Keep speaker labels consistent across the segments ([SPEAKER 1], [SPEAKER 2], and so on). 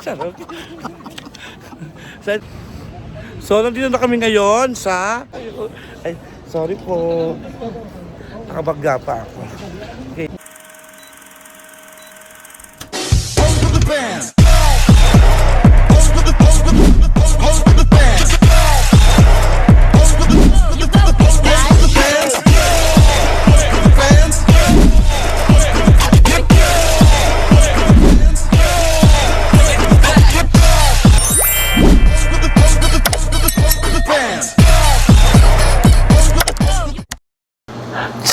[SPEAKER 1] Charot. So, nandito na kami ngayon sa... Ay, sorry po. Nakabagga pa ako. Okay.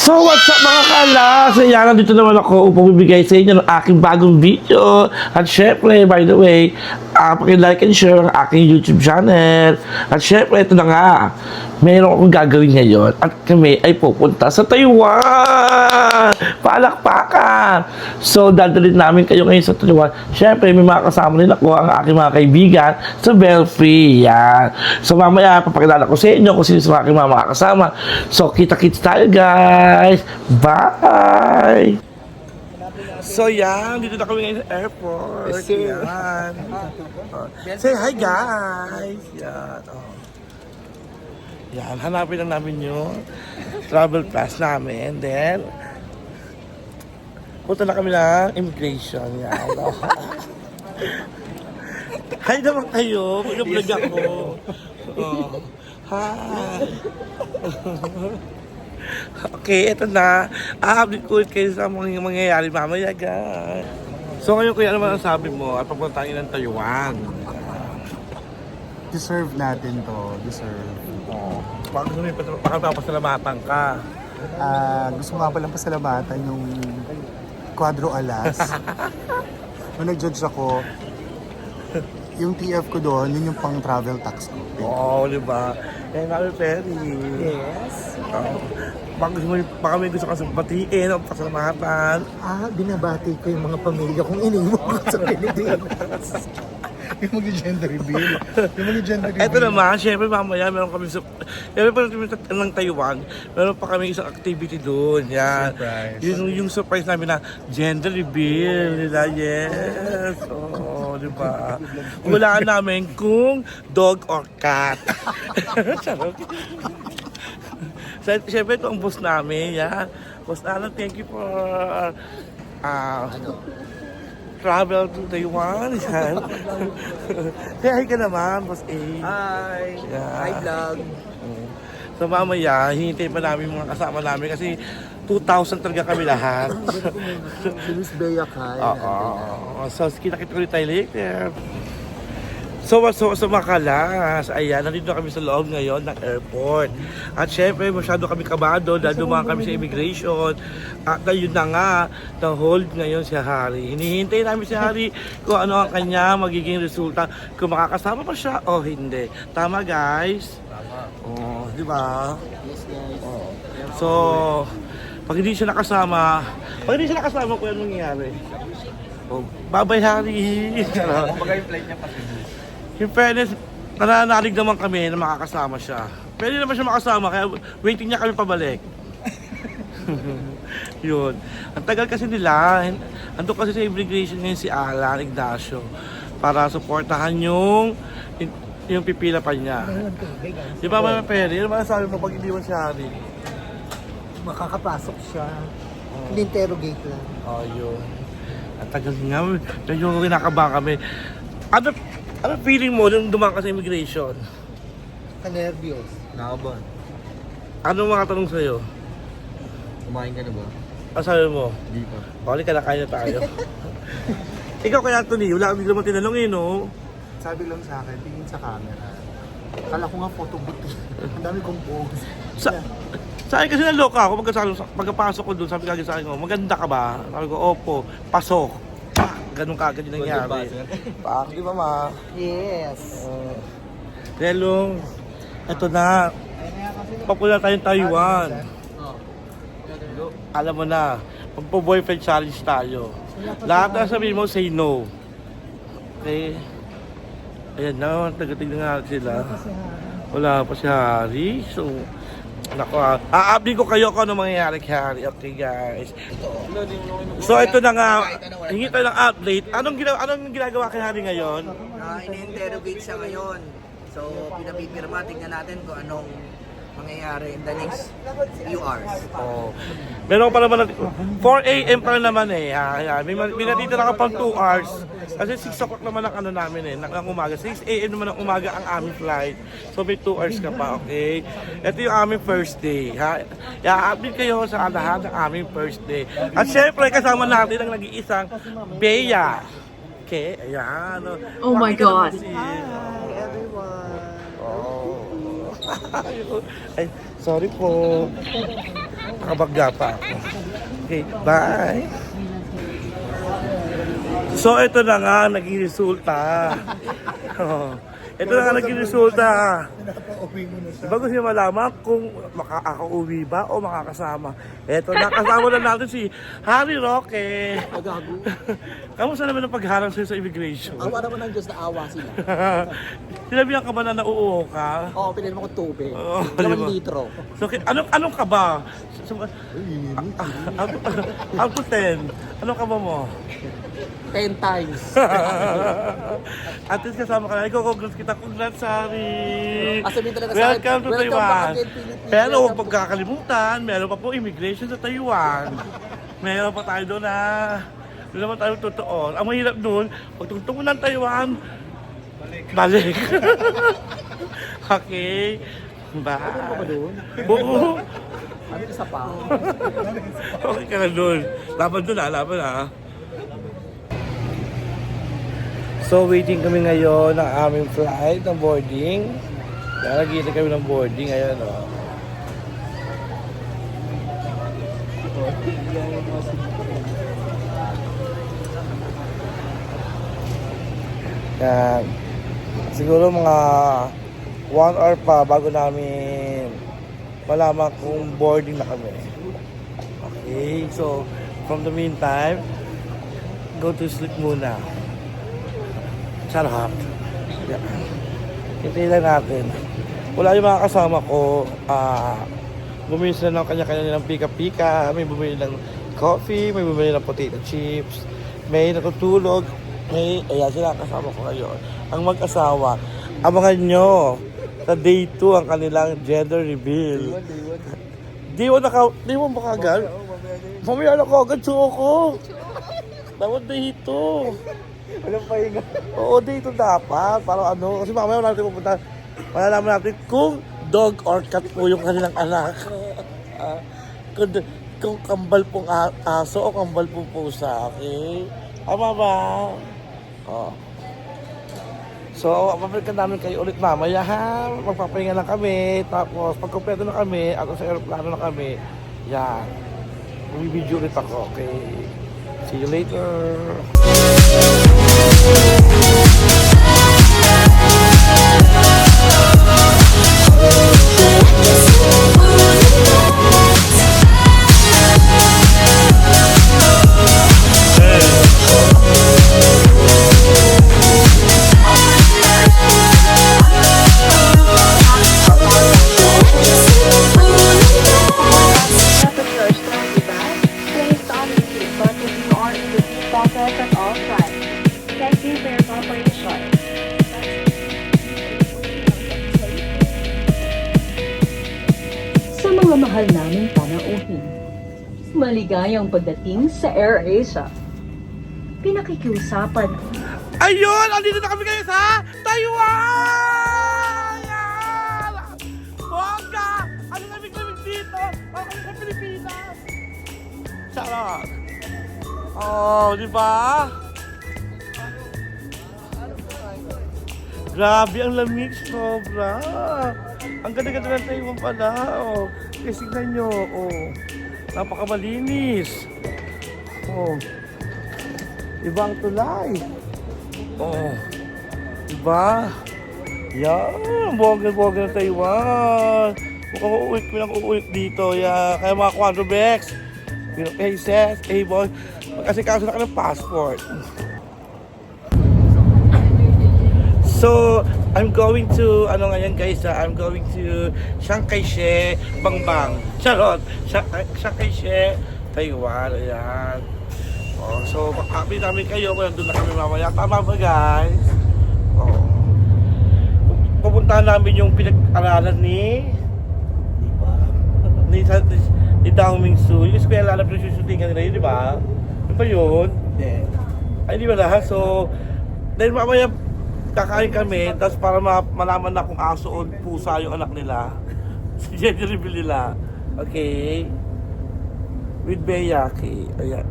[SPEAKER 1] So what's up mga kalas? Ayan, nandito naman ako upang bibigay sa inyo ng aking bagong video. At syempre, by the way, paki-like and share ang aking YouTube channel. At syempre, ito na nga. Meron akong gagawin ngayon at kami ay pupunta sa Taiwan! Palakpakan! So, dadalhin namin kayo ngayon sa Taiwan. Syempre, may mga kasama rin ako, ang aking mga kaibigan sa Belfry. Yan. So, mamaya, papakilala ko sa inyo kung sino sa aking mga makakasama. So, kita-kits tayo, guys! Bye! So, yan. Dito na kami ngayon sa airport. Yan. Say hi, guys! Yan. Yan, hanapin lang namin yung travel pass namin. Then, punta na kami ng immigration. Yan. Hi naman kayo. Mag-vlog ako. Hi. Okay, eto na. Update ko kayo sa mga mangyayari mamaya, guys. So, ngayon kuya, ano naman ang sabi mo at papunta tayo ng Taiwan?
[SPEAKER 2] Deserve natin to. Deserve.
[SPEAKER 1] Baka papasalamatan ka.
[SPEAKER 2] Gusto ko nga palang pasalamatan yung Quadro Alas. Nung nag-judge ako, yung TF ko doon, yun yung pang travel tax ko.
[SPEAKER 1] Oo, di ba? Kaya namin Perry.
[SPEAKER 2] Yes.
[SPEAKER 1] Baka may gusto kang batiin o pasalamatan.
[SPEAKER 2] Binabati ko yung mga pamilya kong iniwan ko sa Pilipinas. Yung mag-gender reveal.
[SPEAKER 1] Ito naman, syempre mamaya meron kami ng Taiwan, meron pa kami isang activity doon. Yan.
[SPEAKER 2] Surprise.
[SPEAKER 1] Yung surprise namin na gender reveal nila. Yes. Oh, di ba? Hulaan namin kung dog or cat. Charot. Syempre ito ang boss namin. Yan. Boss Alan, thank you for travel to Taiwan. Yan. Kaya hi ka naman, Boss A.
[SPEAKER 2] Hi!
[SPEAKER 1] Yeah.
[SPEAKER 2] Hi, vlog!
[SPEAKER 1] So mamaya, hinintay pa namin mga kasama namin kasi 2,000 talaga kami lahat.
[SPEAKER 2] Luis Bea Kai.
[SPEAKER 1] Oo. So, kita-kita ulit tayo later. So mga kalas, ayan, nandito na kami sa loob ngayon ng airport. At syempre, masyado kami kabado dahil dumaan kami sa immigration. At ayun na nga, na-hold ngayon si Harry. Hinihintay namin si Harry kung ano ang kanya magiging resulta, kung makakasama pa siya o hindi. Tama, guys? Tama. Oh, di ba?
[SPEAKER 2] Yes, guys.
[SPEAKER 1] Oh. So, pag hindi siya nakasama, kung anong nangyayari? Oh, bye-bye, Harry!
[SPEAKER 2] Kumbaga yung flight niya pa.
[SPEAKER 1] In fairness, nananalig naman kami na makakasama siya. Pwede naman siya makasama, kaya waiting niya kami pabalik. Yun. Ang tagal kasi nila, ando kasi sa immigration ngayon si Alan Ignacio para suportahan yung pipila pa niya. Di ba, Mama Perry? Ano ba sabi mo pag iniwan si Harry?
[SPEAKER 2] Makakapasok siya. In-interrogate lang.
[SPEAKER 1] Oh, yun. Ang tagal nga, medyo kinakabahan kami. Ano feeling mo nung dumaan ka sa immigration?
[SPEAKER 2] Ka-nervyos. Nakaban.
[SPEAKER 1] Ano mga tanong sa'yo?
[SPEAKER 2] Kumain ka na ba?
[SPEAKER 1] Ano sabi mo?
[SPEAKER 2] Hindi pa.
[SPEAKER 1] Okay, kinakain na tayo. Ikaw kay Anthony, wala kang biglang tinanong eh, no?
[SPEAKER 2] Sabi lang sa akin, tingin sa camera. Kala ko nga photo booth. Ang dami kong pose.
[SPEAKER 1] Sa akin kasi naloka ako, pagkapasok ko doon, sabi kagad sa akin ko, maganda ka ba? Sabi ko, opo, pasok. Ganun kagad yung nangyari. Di ba ma?
[SPEAKER 2] Yes.
[SPEAKER 1] Relong, eto na. Papunta tayong Taiwan. Alam mo na, magpo-boyfriend challenge tayo. Lahat na sabihin mo, say no. Okay? Ayan na, tagating na nga sila. Wala pa si Harry. So, Nako, a-update ko kayo kung ano mangyayari. Okay, guys. So, ito na nga. Hingi tayo ng update. Anong ginagawa kay Harry ngayon?
[SPEAKER 3] Ini-interrogate siya ngayon. So, pinapipirma. Tingnan natin kung anong mangyayari in the next few hours.
[SPEAKER 1] Oh. Meron pa naman, 4 a.m. pa naman eh. Ayan. May natitira ka pang 2 hours. Kasi 6 o'clock naman ang ano namin eh, ng umaga. 6 a.m. naman ang umaga ang aming flight. So may 2 hours ka pa, okay? Ito yung aming first day. I-update kayo sa lahat ng aming first day. At syempre, kasama natin ang nag-iisang Bea. Okay, ayan.
[SPEAKER 4] Oh my God.
[SPEAKER 2] Hi, everyone!
[SPEAKER 1] Ay, sorry po. Nakabagga pa ako. Okay, bye. So, ito na nga, naging resulta. Oh, ito na nga, naging resulta. Diba gusto niyo malaman kung makakauwi ba o makakasama? Ito na, kasama na natin si Harry Roque.
[SPEAKER 3] Magago.
[SPEAKER 1] Kamusta naman ang pagharang sa'yo sa immigration?
[SPEAKER 3] Awa naman ng Diyos na awa sila.
[SPEAKER 1] Sinabihan ka ba na nauuho ka?
[SPEAKER 3] Oo, pinilin mo ko tubig.
[SPEAKER 1] Oo,
[SPEAKER 3] 2
[SPEAKER 1] diba?
[SPEAKER 3] litro.
[SPEAKER 1] So, anong ka ba? Out to 10, anong ka ba mo?
[SPEAKER 3] 10 times.
[SPEAKER 1] At least kasama ka na. Ikaw, congrats kita. Congrats, Harry.
[SPEAKER 3] Sabihin talaga sa akin,
[SPEAKER 1] Welcome to
[SPEAKER 3] welcome
[SPEAKER 1] Taiwan.
[SPEAKER 3] back again, Pilipinas.
[SPEAKER 1] Pero huwag pagkakalimutan, meron pa po immigration sa Taiwan. Meron pa tayo doon na doon naman tayo totoo. Ang mahirap doon, pag tungtong mo ng Taiwan, balik. Okay. Bye.
[SPEAKER 3] Ano ba doon?
[SPEAKER 1] Oo.
[SPEAKER 3] Ano isa pa?
[SPEAKER 1] Okay ka na doon. Laban doon laban ah. So, waiting kami ngayon ng aming flight, ng boarding. Nagigita kami ng boarding ngayon, oh. Yan. Siguro mga 1 hour pa bago namin malaman kung boarding na kami. Okay, so from the meantime, go to sleep muna. Sarap. Yeah. Hintayin lang natin. Wala yung mga kasama ko. Bumili sila ng kanya-kanya nilang pika-pika. May bumili ng coffee, may bumili ng potato chips, may natutulog, ayan sila kasama ko ngayon. Ang mag-asawa, abangan nyo sa day 2 ang kanilang gender reveal. Di mo makagal? Mamaya na ko agad ko. Dapat day 2.
[SPEAKER 2] Walang pahinga.
[SPEAKER 1] Oo, dito dapat. Para ano, kasi mamaya wala natin pupunta. Malalaman natin kung dog or cat po yung kanilang anak. Kung kambal pong aso o kambal pong pusa, okay? Tama ba? Oh. So, papalikan namin kayo ulit mamaya ha. Magpapahinga lang kami. Tapos, pag kumpleto na kami, at sa aeroplano na kami, yan. Bumibidyo ulit ako, okay? See you later.
[SPEAKER 4] Sa mga mahal naming panauhin, maligayang pagdating sa AirAsia. Pinakikiusapan
[SPEAKER 1] Ayun! Andito na kami ngayon sa Taiwan! Yan! Bongga! Ano lamig-lamig dito? Ako sa Pilipinas! Charot! Oh, di ba? Grabe ang lamig, sobra! Ang ganda-ganda ng Taiwan pala, oh. Kasi tignan nyo, oh. Napakamalinis. Oh. Ibang tulay. Oh. Diba? Yan. Bongga-bongga ng Taiwan. Mukhang uuwi ko lang uuwi dito. Yan. Kaya mga Quadrobex. Hey, Seth. Hey, boy. Magkasikaso na ka ng passport. So, So, I'm going to, ano ngayon guys, I'm going to Chiang Kai-shek, Bangbang. Charot! Chiang Kai-shek, Taiwan, ayan. Oh, so, happy namin kayo, doon na kami mamaya. Tama ba guys? Oh. Pupuntahan namin yung pinag-aralan ni Dao Mingsu. Yung eskwela na pinag-shootingan nila yun, di ba? Ano ba yun?
[SPEAKER 3] Hindi.
[SPEAKER 1] Ay, di ba na? So, dahil mamaya kakain kami, tapos para malaman na kung aso o pusa yung anak nila. Si Jenny reveal nila. Okay? With Beyaki. Ayan.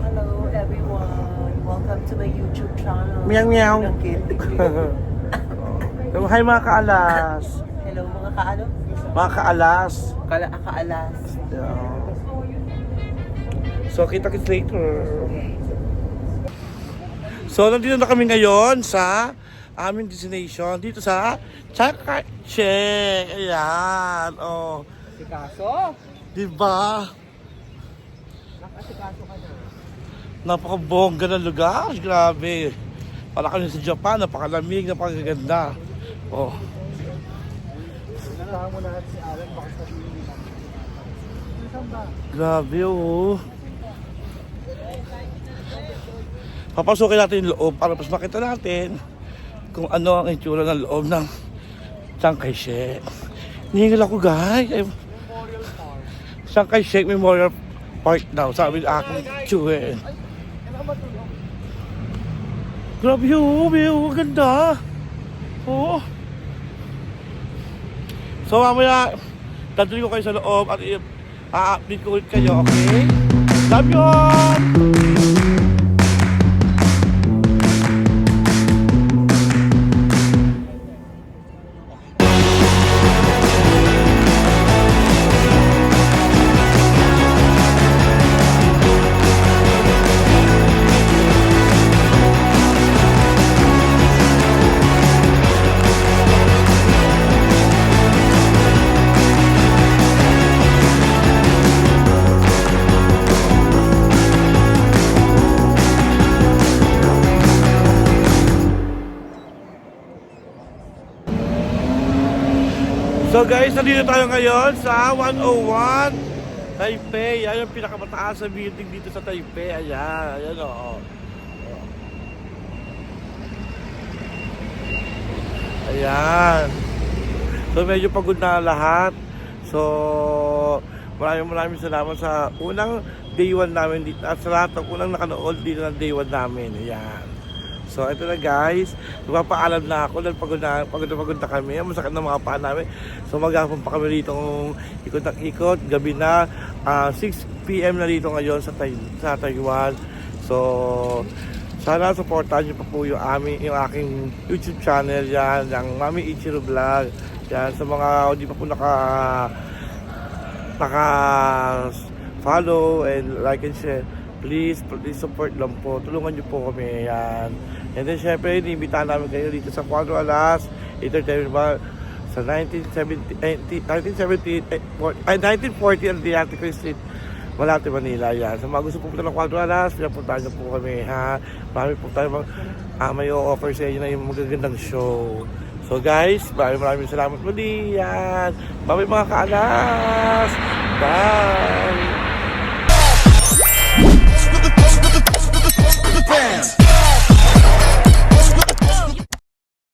[SPEAKER 5] Hello everyone, welcome to my YouTube channel.
[SPEAKER 1] Meow meow.
[SPEAKER 5] Ng kid.
[SPEAKER 1] So, hi mga kaalas.
[SPEAKER 5] Hello mga kaano?
[SPEAKER 1] Mga kaalas.
[SPEAKER 5] Kaalas.
[SPEAKER 1] Yeah. So, kita-kits later. So, nandito na kami ngayon sa aming destination. Dito sa Chiang Kai-shek. Ayan. Oh.
[SPEAKER 3] Sikaso?
[SPEAKER 1] Diba?
[SPEAKER 3] Nakasikaso ka na.
[SPEAKER 1] Napakabongga ng lugar. Grabe. Para kami sa Japan. Napakalamig, napakaganda. Oh.
[SPEAKER 2] Nalaman mo na si Alan, baka sabihin nila. Saan ba?
[SPEAKER 1] Grabe, oh. Papasukin natin yung loob para mas makita natin kung ano ang itsura ng loob ng Chiang Kai-shek. Nihingil ako, guys. Chiang Kai-shek Memorial Park daw, sabi ng aking tsuhin. Grabe yung view, ganda. Oo. So mamaya, dadali ko kayo sa loob at i-update ko ulit kayo, okay? Love you all! So guys, nandito tayo ngayon sa 101 Taipei. Yan yung pinakamataas na building dito sa Taipei. Ayan, ayan o. Ayan. So medyo pagod na lahat. So maraming salamat sa unang day 1 namin dito. At sa lahat ng unang nakanood dito ng day 1 namin. Ayan. So ito na guys, magpapaalam na ako dahil pagod na kami, masakit na mga paa namin. So maghapon pa kami dito ikot ng ikot, gabi na, 6 PM na dito ngayon sa Taiwan. So sana supportahan niyo pa po yung aking YouTube channel yan, yung Mami Ichiro Vlog. Yan, sa mga hindi pa po naka follow and like and share. Please support lang po. Tulungan niyo po kami. Yan. And then syempre, inimbitahan namin kayo dito sa Cuadro Alas Entertainment Bar sa 1940 Adriatico Street, Malate, Manila. Yan. Sa mga gusto pupunta ng Cuadro Alas, pinapuntahan niyo po kami. Ha? Marami po tayo may offer sa inyo na yung magagandang show. So guys, maraming salamat muli. Yan. Bye mga kaalas. Bye.
[SPEAKER 6] Bam!